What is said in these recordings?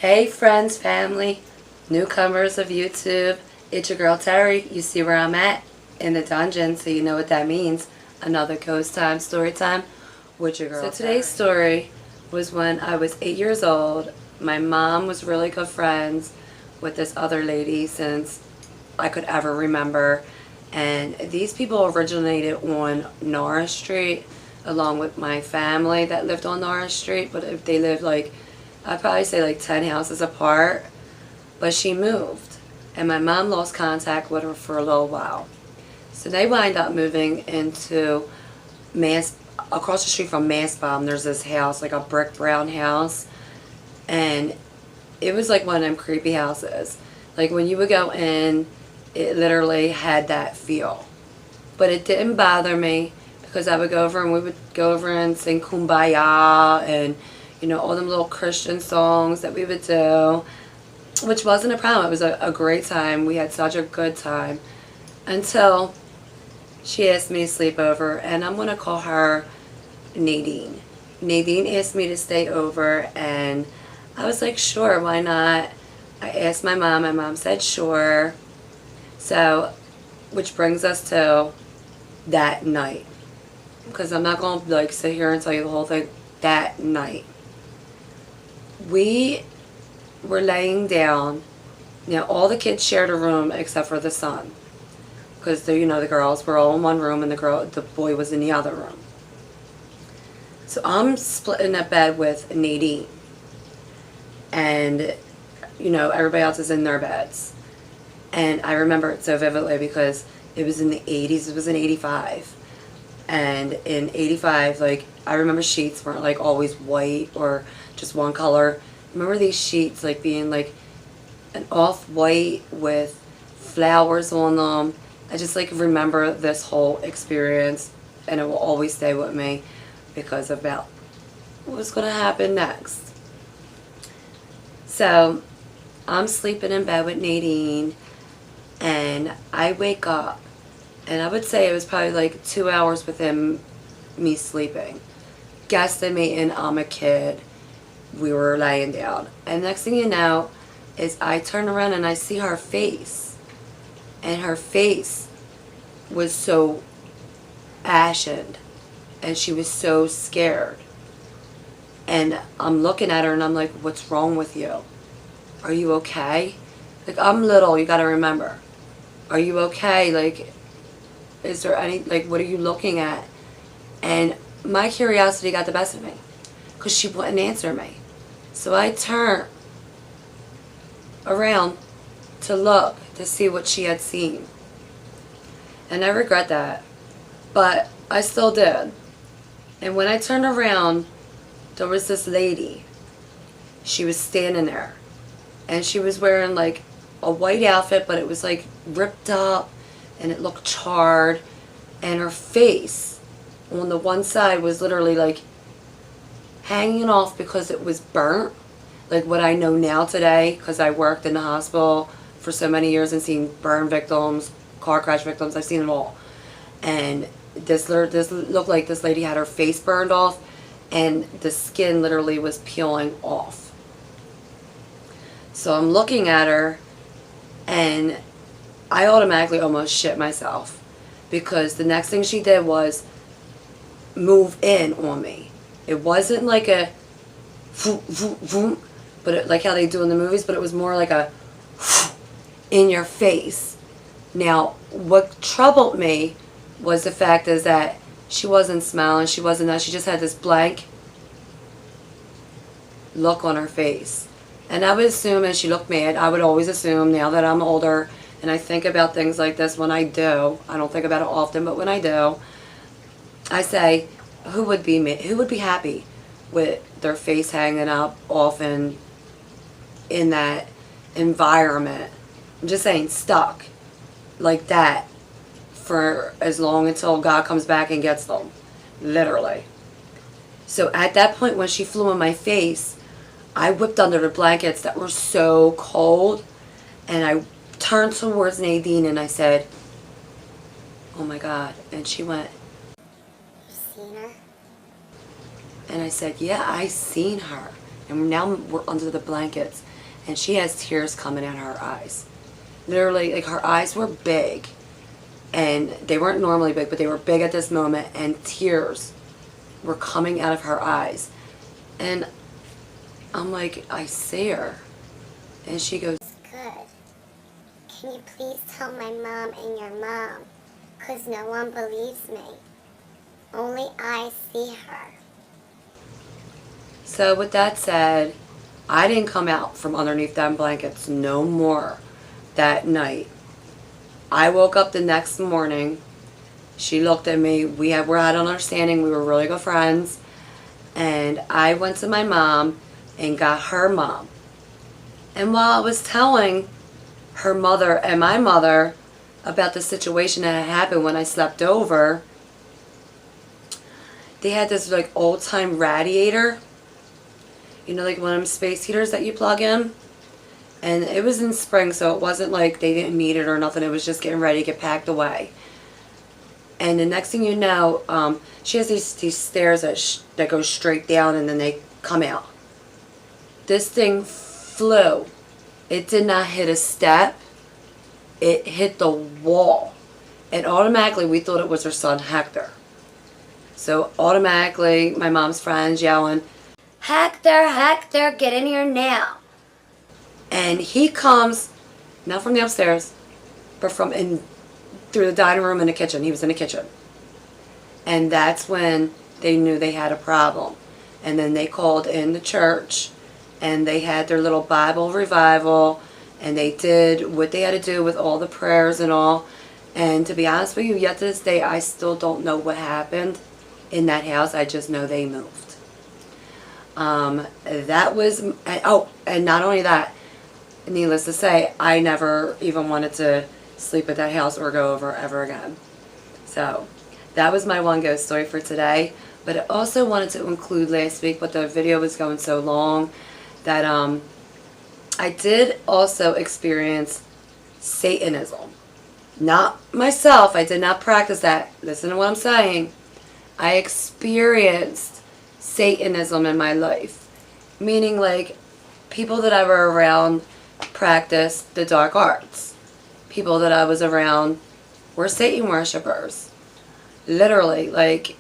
Hey friends, family, newcomers of YouTube, it's your girl Teri. You see where I'm at? In the dungeon, so you know what that means. Another ghost time, story time with your girl. So today's story was when I was 8 years old. My mom was really good friends with this other lady since I could ever remember. And these people originated on Norris Street along with my family that lived on Norris Street. But if they lived like, I'd probably say like 10 houses apart. But she moved. And my mom lost contact with her for a little while. So they wind up moving into across the street from Massbomb. There's this house, like a brick brown house. And it was like one of them creepy houses. Like when you would go in, it literally had that feel. But it didn't bother me because I would go over and we would go over and sing Kumbaya and, you know, all them little Christian songs that we would do, which wasn't a problem. It was a great time. We had such a good time until she asked me to sleep over, and I'm going to call her Nadine. Nadine asked me to stay over, and I was like, sure, why not? I asked my mom said sure. So, which brings us to that night. Because I'm not going to like sit here and tell you the whole thing. That night. We were laying down. Now, all the kids shared a room except for the son. Because, you know, the girls were all in one room and the boy was in the other room. So I'm splitting a bed with Nadine. And, you know, everybody else is in their beds. And I remember it so vividly because it was in the 80s. It was in 85. And in 85, like, I remember sheets weren't, like, always white or just one color. I remember these sheets, like, being, like, an off-white with flowers on them. I just, like, remember this whole experience, and it will always stay with me because of about what's going to happen next. So, I'm sleeping in bed with Nadine, and I wake up, and I would say it was probably like 2 hours within me sleeping. Guesstimating I'm a kid. We were laying down. And next thing you know is I turn around and I see her face. And her face was so ashen. And she was so scared. And I'm looking at her and I'm like, what's wrong with you? Are you okay? Like, I'm little, you gotta remember. Are you okay? Like, is there any, like, what are you looking at? And my curiosity got the best of me because she wouldn't answer me. So I turned around to look to see what she had seen. And I regret that, but I still did. And when I turned around, there was this lady. She was standing there. And she was wearing like a white outfit, but it was like ripped up and it looked charred. And her face on the one side was literally like hanging off because it was burnt. Like what I know now today, because I worked in the hospital for so many years and seen burn victims, car crash victims, I've seen it all. And this looked like this lady had her face burned off and the skin literally was peeling off. So I'm looking at her and I automatically almost shit myself because the next thing she did was move in on me. It wasn't like a vroom, vroom, vroom, but it, like how they do in the movies, but it was more like a in your face. Now, what troubled me was the fact is that she wasn't smiling, she just had this blank look on her face. And I would assume, and she looked mad, I would always assume now that I'm older and I think about things like this when I do, I don't think about it often, but when I do, I say, who would be happy with their face hanging up often in that environment? I'm just saying, stuck like that for as long until God comes back and gets them, literally. So at that point when she flew in my face, I whipped under the blankets that were so cold and I turned towards Nadine and I said, oh my God. And she went, seen her? And I said, yeah, I seen her. And now we're under the blankets. and she has tears coming out of her eyes. Literally, like, her eyes were big, and they weren't normally big, but they were big at this moment, and tears were coming out of her eyes. And I'm like, I see her, and she goes, "Good. Can you please tell my mom and your mom? Because no one believes me. Only I see her." So with that said, I didn't come out from underneath them blankets no more that night. I woke up the next morning. She looked at me. We had an understanding. We were really good friends. And I went to my mom and got her mom. And while I was telling her mother and my mother about the situation that had happened when I slept over, they had this like old time radiator. You know, like one of them space heaters that you plug in. And it was in spring, so it wasn't like they didn't need it or nothing. It was just getting ready to get packed away. And the next thing you know, she has these stairs that go straight down and then they come out. This thing flew. It did not hit a step. It hit the wall. And automatically we thought it was her son Hector. So automatically my mom's friends yelling, "Hector, Hector, get in here now." And he comes, not from the upstairs, but from through the dining room and the kitchen. He was in the kitchen. And that's when they knew they had a problem. And then they called in the church, and they had their little Bible revival, and they did what they had to do with all the prayers and all. And to be honest with you, yet to this day, I still don't know what happened in that house. I just know they moved. That was, oh, and not only that, needless to say, I never even wanted to sleep at that house or go over ever again. So that was my one ghost story for today. But I also wanted to include last week, but the video was going so long that I did also experience Satanism. Not myself. I did not practice that. Listen to what I'm saying. I experienced Satanism in my life. Meaning, like, people that I were around practiced the dark arts. People that I was around were Satan worshipers. Literally, like,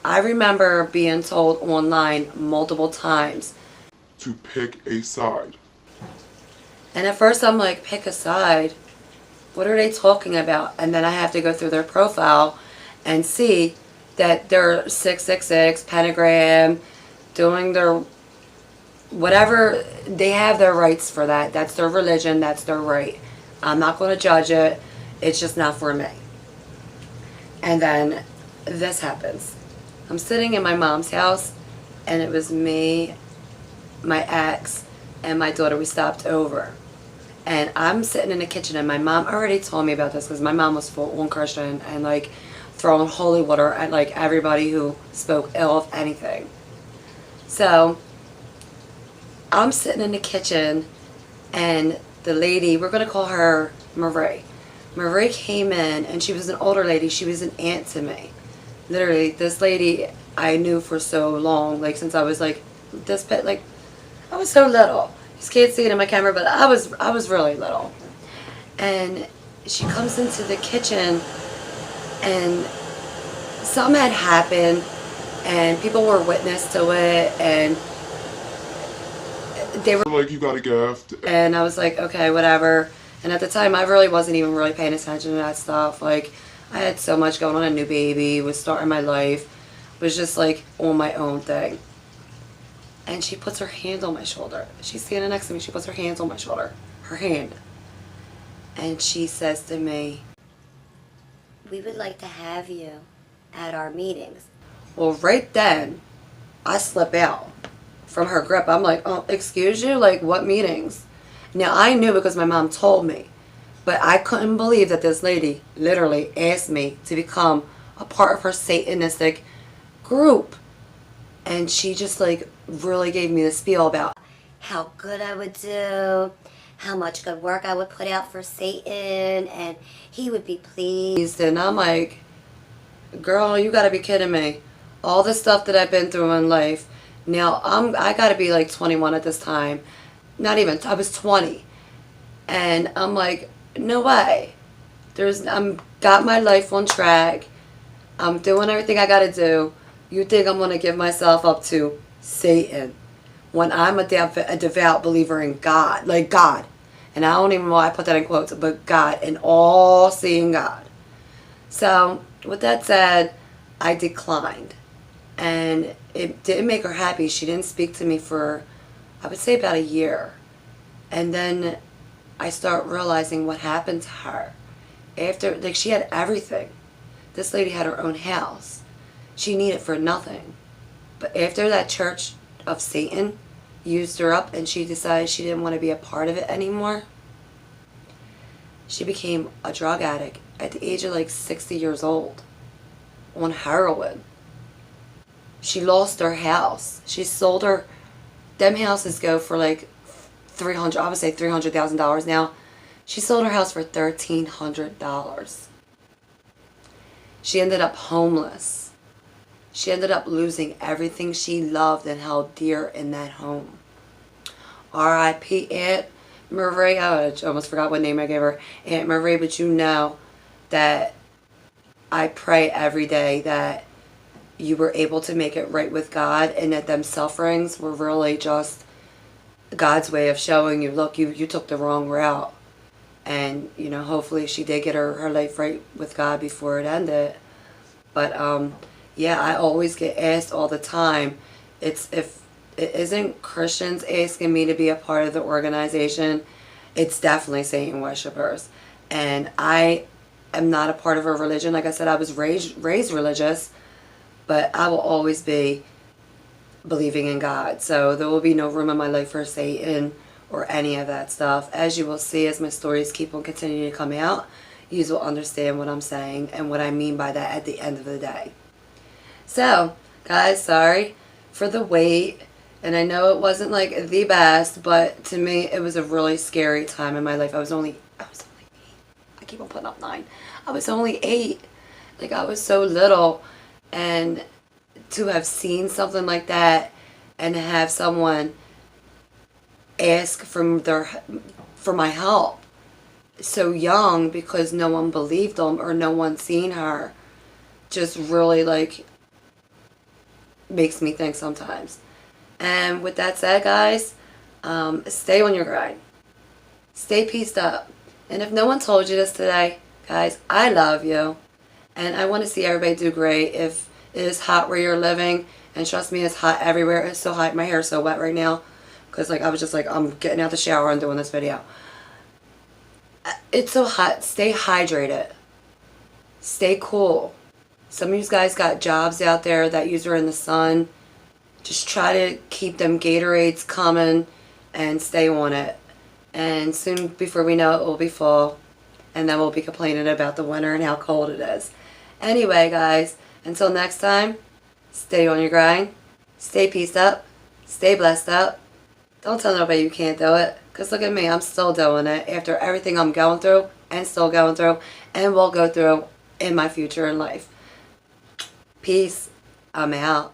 I remember being told online multiple times to pick a side. And at first I'm like, pick a side? What are they talking about? And then I have to go through their profile and see that they're 666, pentagram, doing their whatever. They have their rights for that. That's their religion. That's their right. I'm not going to judge it. It's just not for me. And then this happens. I'm sitting in my mom's house, and it was me, my ex, and my daughter. We stopped over. And I'm sitting in the kitchen, and my mom already told me about this because my mom was full-on Christian and, like, throwing holy water at, like, everybody who spoke ill of anything. So I'm sitting in the kitchen, and the lady, we're going to call her Marie. Marie came in, and she was an older lady. She was an aunt to me. Literally, this lady I knew for so long, like, since I was, like, this bit, like, I was so little. You can't see it in my camera, but I was really little. And she comes into the kitchen, and something had happened, and people were witness to it, and they were Like, you got a gift. and I was like, okay, whatever. And at the time, I really wasn't even really paying attention to that stuff. Like, I had so much going on. A new baby, was starting my life, was just like on my own thing. And she puts her hand on my shoulder. She's standing next to me. She puts her hands on my shoulder. Her hand. And she says to me, "We would like to have you at our meetings." well, right then, I slip out from her grip. I'm like, oh, excuse you? Like, what meetings? Now, I knew because my mom told me. But I couldn't believe that this lady literally asked me to become a part of her Satanistic group. And she just, like, really gave me the spiel about How good I would do, how much good work I would put out for Satan, and he would be pleased. and I'm like, girl, you gotta be kidding me. All the stuff that I've been through in life. Now, I gotta be like 21 at this time. not even, I was 20. And I'm like, no way. I'm got my life on track. I'm doing everything I gotta do. You think I'm gonna give myself up to Satan when I'm a devout believer in God, like God. And I don't even know why I put that in quotes, but God, an all-seeing God. So, with that said, I declined. And it didn't make her happy. She didn't speak to me for, I would say, about a year. And then I start realizing what happened to her. After, like, she had everything. This lady had her own house. She needed for nothing. But after that church of Satan used her up and she decided she didn't want to be a part of it anymore, she became a drug addict at the age of like 60 years old on heroin. She lost her house. She sold her. Them houses go for like I would say $300,000 now. She sold her house for $1,300. She ended up homeless. She ended up losing everything she loved and held dear in that home. R.I.P. Aunt Marie. I almost forgot what name I gave her. Aunt Marie, but you know that I pray every day that you were able to make it right with God and that them sufferings were really just God's way of showing you, look, you took the wrong route. And, you know, hopefully she did get her life right with God before it ended. But, yeah, I always get asked all the time, if it isn't Christians asking me to be a part of the organization, it's definitely Satan worshipers. And I am not a part of a religion. Like I said, I was raised religious, but I will always be believing in God. So there will be no room in my life for Satan or any of that stuff. As you will see, as my stories keep on continuing to come out, you will understand what I'm saying and what I mean by that at the end of the day. So, guys, sorry for the wait. And I know it wasn't like the best, but to me, it was a really scary time in my life. I was only 8. I keep on putting up 9. I was only 8. Like, I was so little. And to have seen something like that and have someone ask for my help so young because no one believed them or no one seen her just really like makes me think sometimes. And with that said, guys, stay on your grind. Stay peaced up. And if no one told you this today, guys, I love you. And I want to see everybody do great. If it is hot where you're living, and trust me, it's hot everywhere. It's so hot. My hair is so wet right now. Because like I was just like, I'm getting out the shower and doing this video. It's so hot. Stay hydrated. Stay cool. Some of you guys got jobs out there that you are in the sun. Just try to keep them Gatorades coming and stay on it. And soon, before we know it, it will be fall. And then we'll be complaining about the winter and how cold it is. Anyway, guys, until next time, stay on your grind. Stay peaced up. Stay blessed up. Don't tell nobody you can't do it. Because look at me, I'm still doing it after everything I'm going through and still going through and will go through in my future in life. Peace. I'm out.